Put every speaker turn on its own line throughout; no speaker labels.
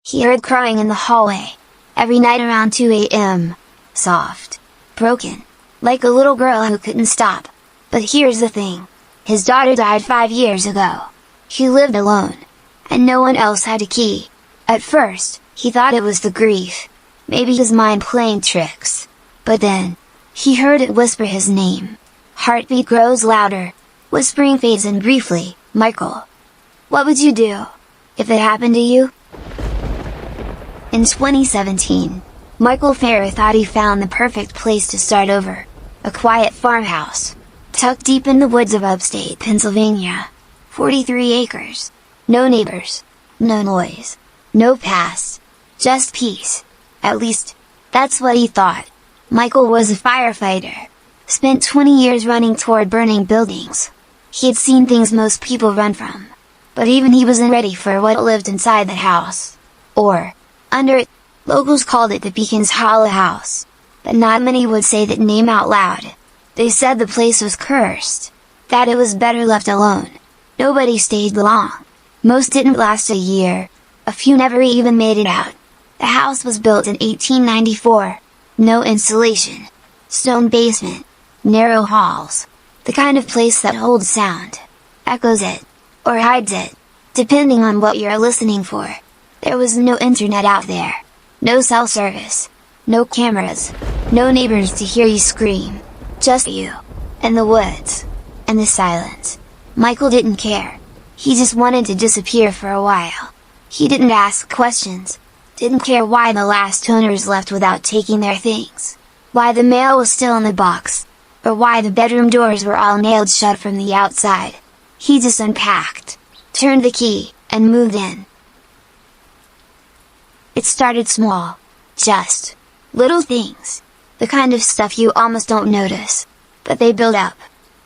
He heard crying in the hallway. Every night around 2 a.m. Soft. Broken. Like a little girl who couldn't stop. But here's the thing. His daughter died 5 years ago. He lived alone. And no one else had a key. At first, he thought it was the grief. Maybe his mind playing tricks. But then, he heard it whisper his name. Heartbeat grows louder. Whispering fades in briefly. Michael. What would you do if it happened to you? In 2017, Michael Farrer thought he found the perfect place to start over. A quiet farmhouse, tucked deep in the woods of upstate Pennsylvania. 43 acres. No neighbors. No noise. No past. Just peace. At least, that's what he thought. Michael was a firefighter. Spent 20 years running toward burning buildings. He had seen things most people run from. But even he wasn't ready for what lived inside the house. Or, under it. Locals called it the Beacon's Hollow House. But not many would say that name out loud. They said the place was cursed. That it was better left alone. Nobody stayed long. Most didn't last a year. A few never even made it out. The house was built in 1894. No insulation. Stone basement. Narrow halls. The kind of place that holds sound. Echoes it. Or hides it. Depending on what you're listening for. There was no internet out there. No cell service. No cameras. No neighbors to hear you scream. Just you. And the woods. And the silence. Michael didn't care. He just wanted to disappear for a while. He didn't ask questions. Didn't care why the last owners left without taking their things. Why the mail was still in the box. Or why the bedroom doors were all nailed shut from the outside. He just unpacked. Turned the key, and moved in. It started small. Just little things. The kind of stuff you almost don't notice. But they build up.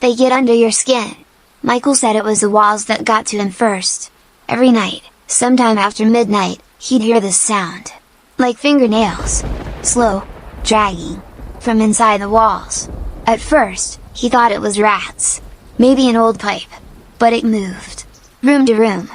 They get under your skin. Michael said it was the walls that got to him first. Every night, sometime after midnight, he'd hear this sound. Like fingernails. Slow. Dragging. From inside the walls. At first, he thought it was rats. Maybe an old pipe. But it moved. Room to room.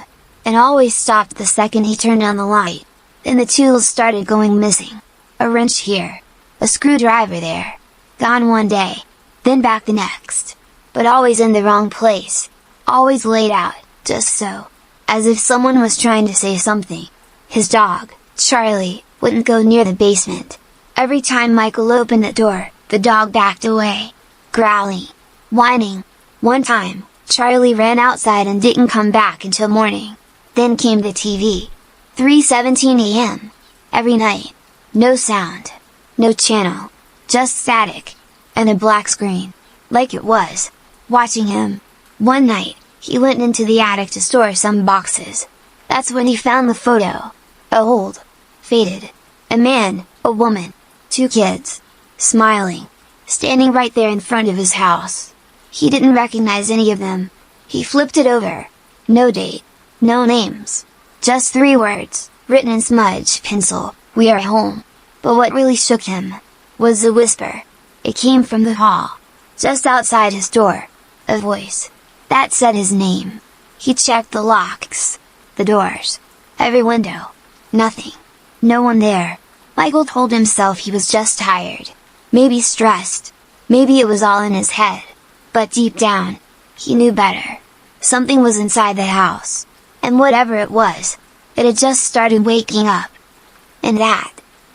And always stopped the second he turned on the light. Then the tools started going missing. A wrench here. A screwdriver there. Gone one day. Then back the next. But always in the wrong place. Always laid out, just so. As if someone was trying to say something. His dog, Charlie, wouldn't go near the basement. Every time Michael opened the door, the dog backed away. Growling. Whining. One time, Charlie ran outside and didn't come back until morning. Then came the TV. 3:17 a.m. Every night. No sound. No channel. Just static. And a black screen. Like it was watching him. One night, he went into the attic to store some boxes. That's when he found the photo. Old. Faded. A man, a woman. 2 kids. Smiling. Standing right there in front of his house. He didn't recognize any of them. He flipped it over. No date. No names. Just 3 words, written in smudge pencil, "We are home." But what really shook him was the whisper. It came from the hall. Just outside his door. A voice. That said his name. He checked the locks. The doors. Every window. Nothing. No one there. Michael told himself he was just tired. Maybe stressed. Maybe it was all in his head. But deep down, he knew better. Something was inside the house. And whatever it was, it had just started waking up. And that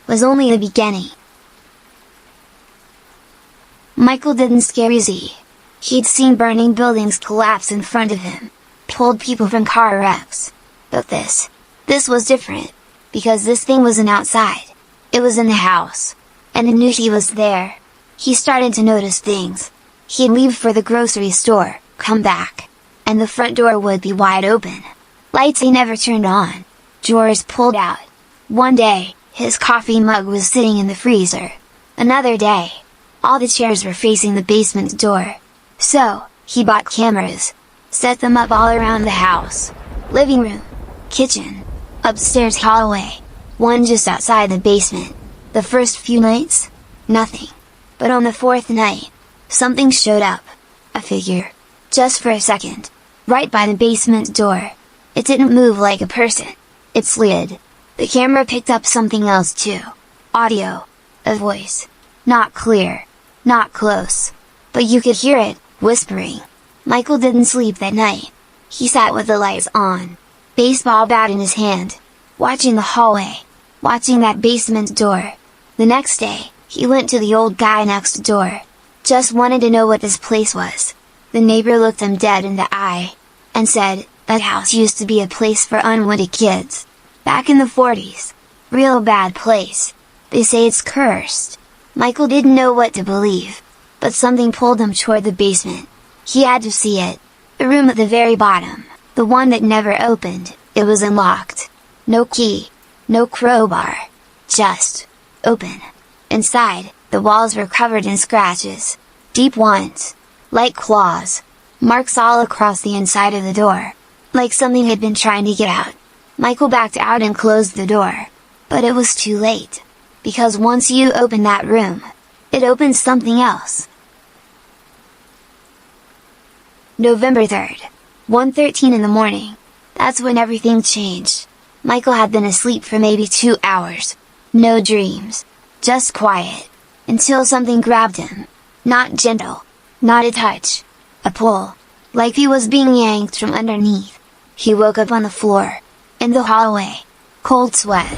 was only the beginning. Michael didn't scare easy. He'd seen burning buildings collapse in front of him. Told people from car wrecks. But this was different. Because this thing wasn't outside. It was in the house. And he knew he was there. He started to notice things. He'd leave for the grocery store, come back. And the front door would be wide open. Lights he never turned on. Drawers pulled out. One day, his coffee mug was sitting in the freezer. Another day, all the chairs were facing the basement door. So, he bought cameras. Set them up all around the house. Living room. Kitchen. Upstairs hallway. One just outside the basement. The first few nights, nothing. But on the 4th night, something showed up. A figure. Just for a second. Right by the basement door. It didn't move like a person. It slid. The camera picked up something else too. Audio. A voice. Not clear. Not close. But you could hear it, whispering. Michael didn't sleep that night. He sat with the lights on, baseball bat in his hand, watching the hallway, watching that basement door. The next day, he went to the old guy next door. Just wanted to know what this place was. The neighbor looked him dead in the eye, and said, "That house used to be a place for unwanted kids. Back in the 40s. Real bad place. They say it's cursed." Michael didn't know what to believe, but something pulled him toward the basement. He had to see it. The room at the very bottom, the one that never opened, it was unlocked. No key, no crowbar. Just open. Inside, the walls were covered in scratches. Deep ones. Like claws. Marks all across the inside of the door. Like something had been trying to get out. Michael backed out and closed the door. But it was too late. Because once you open that room, it opens something else. November 3rd. 1:13 in the morning. That's when everything changed. Michael had been asleep for maybe 2 hours. No dreams. Just quiet. Until something grabbed him. Not gentle. Not a touch. A pull. Like he was being yanked from underneath. He woke up on the floor. In the hallway. Cold sweat.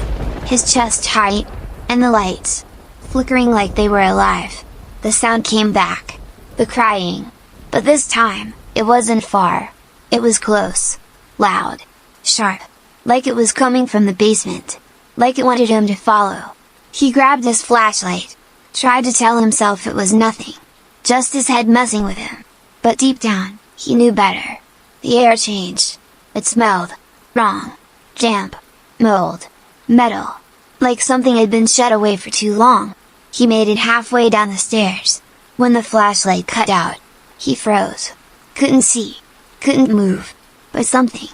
His chest tight. And the lights. Flickering like they were alive. The sound came back. The crying. But this time, it wasn't far. It was close. Loud. Sharp. Like it was coming from the basement. Like it wanted him to follow. He grabbed his flashlight. Tried to tell himself it was nothing. Just his head messing with him. But deep down, he knew better. The air changed. It smelled wrong. Damp. Mold. Metal. Like something had been shut away for too long. He made it halfway down the stairs. When the flashlight cut out, he froze. Couldn't see. Couldn't move. But something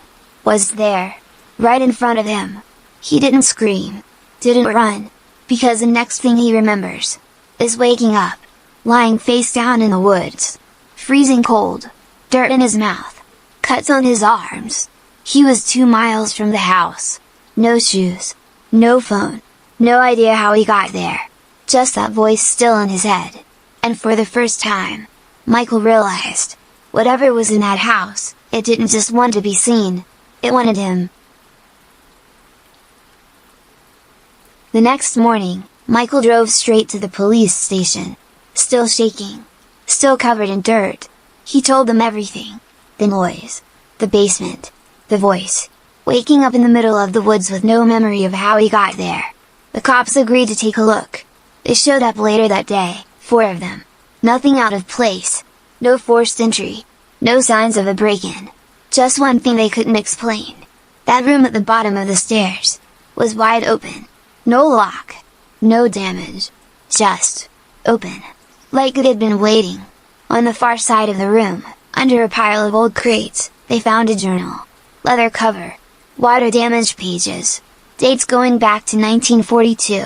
was there. Right in front of him. He didn't scream. Didn't run. Because the next thing he remembers is waking up. Lying face down in the woods. Freezing cold. Dirt in his mouth. Cuts on his arms. He was 2 miles from the house. No shoes. No phone. No idea how he got there. Just that voice still in his head. And for the first time, Michael realized, whatever was in that house, it didn't just want to be seen, it wanted him. The next morning, Michael drove straight to the police station. Still shaking. Still covered in dirt. He told them everything. The noise. The basement. The voice. Waking up in the middle of the woods with no memory of how he got there. The cops agreed to take a look. They showed up later that day, 4 of them. Nothing out of place. No forced entry. No signs of a break-in. Just one thing they couldn't explain. That room at the bottom of the stairs was wide open. No lock. No damage. Just open. Like it had been waiting. On the far side of the room, under a pile of old crates, they found a journal. Leather cover. Water-damaged pages. Dates going back to 1942.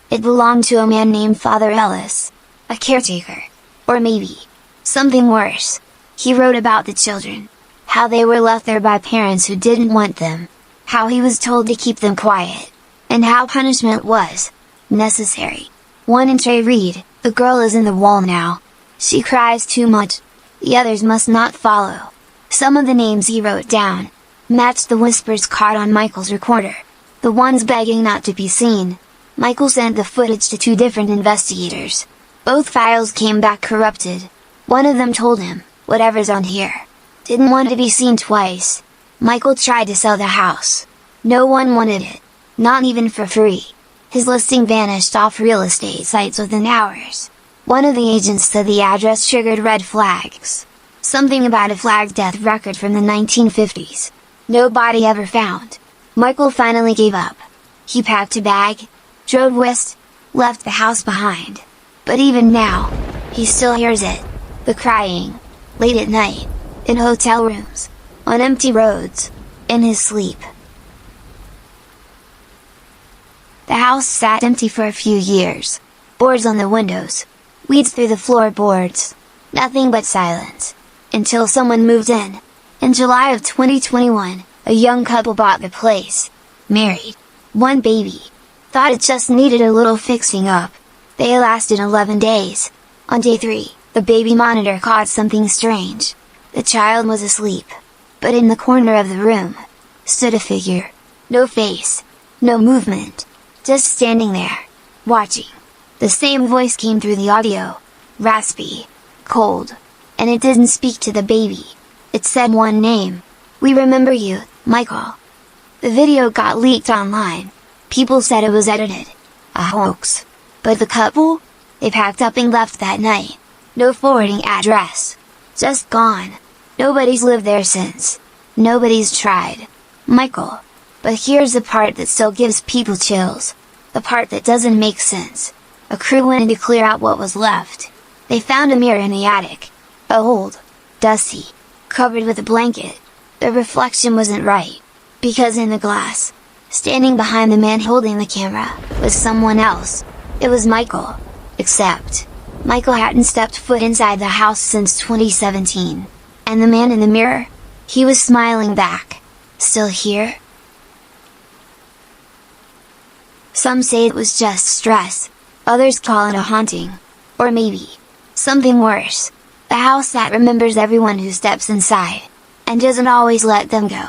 It belonged to a man named Father Ellis. A caretaker. Or maybe something worse. He wrote about the children. How they were left there by parents who didn't want them. How he was told to keep them quiet. And how punishment was necessary. One entry read, "The girl is in the wall now. She cries too much. The others must not follow." Some of the names he wrote down matched the whispers caught on Michael's recorder. The ones begging not to be seen. Michael sent the footage to 2 different investigators. Both files came back corrupted. One of them told him, "Whatever's on here didn't want to be seen twice." Michael tried to sell the house. No one wanted it. Not even for free. His listing vanished off real estate sites within hours. One of the agents said the address triggered red flags. Something about a flagged death record from the 1950s. No body ever found. Michael finally gave up. He packed a bag, drove west, left the house behind. But even now, he still hears it. The crying. Late at night. In hotel rooms. On empty roads. In his sleep. The house sat empty for a few years. Boards on the windows. Weeds through the floorboards. Nothing but silence. Until someone moved in. In July of 2021, a young couple bought the place. Married. One baby thought it just needed a little fixing up. They lasted 11 days. On day 3, the baby monitor caught something strange. The child was asleep. But in the corner of the room stood a figure. No face. No movement. Just standing there. Watching. The same voice came through the audio. Raspy. Cold. And it didn't speak to the baby. It said one name. "We remember you, Michael." The video got leaked online. People said it was edited. A hoax. But the couple? They packed up and left that night. No forwarding address. Just gone. Nobody's lived there since. Nobody's tried. Michael. But here's the part that still gives people chills. The part that doesn't make sense. A crew went in to clear out what was left. They found a mirror in the attic. Old. Dusty. Covered with a blanket. The reflection wasn't right. Because in the glass, standing behind the man holding the camera, was someone else. It was Michael. Except, Michael hadn't stepped foot inside the house since 2017. And the man in the mirror? He was smiling back. Still here? Some say it was just stress. Others call it a haunting. Or maybe something worse. A house that remembers everyone who steps inside. And doesn't always let them go.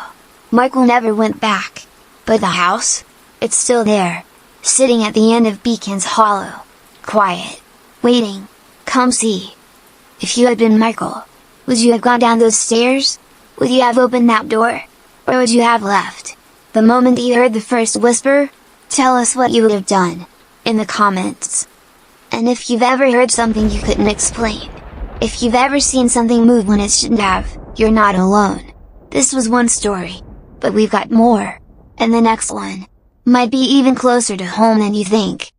Michael never went back. But the house? It's still there. Sitting at the end of Beacon's Hollow. Quiet. Waiting. Come see. If you had been Michael, would you have gone down those stairs? Would you have opened that door? Or would you have left? The moment you heard the first whisper? Tell us what you would have done. In the comments. And if you've ever heard something you couldn't explain. If you've ever seen something move when it shouldn't have, you're not alone. This was one story. But we've got more. And the next one might be even closer to home than you think.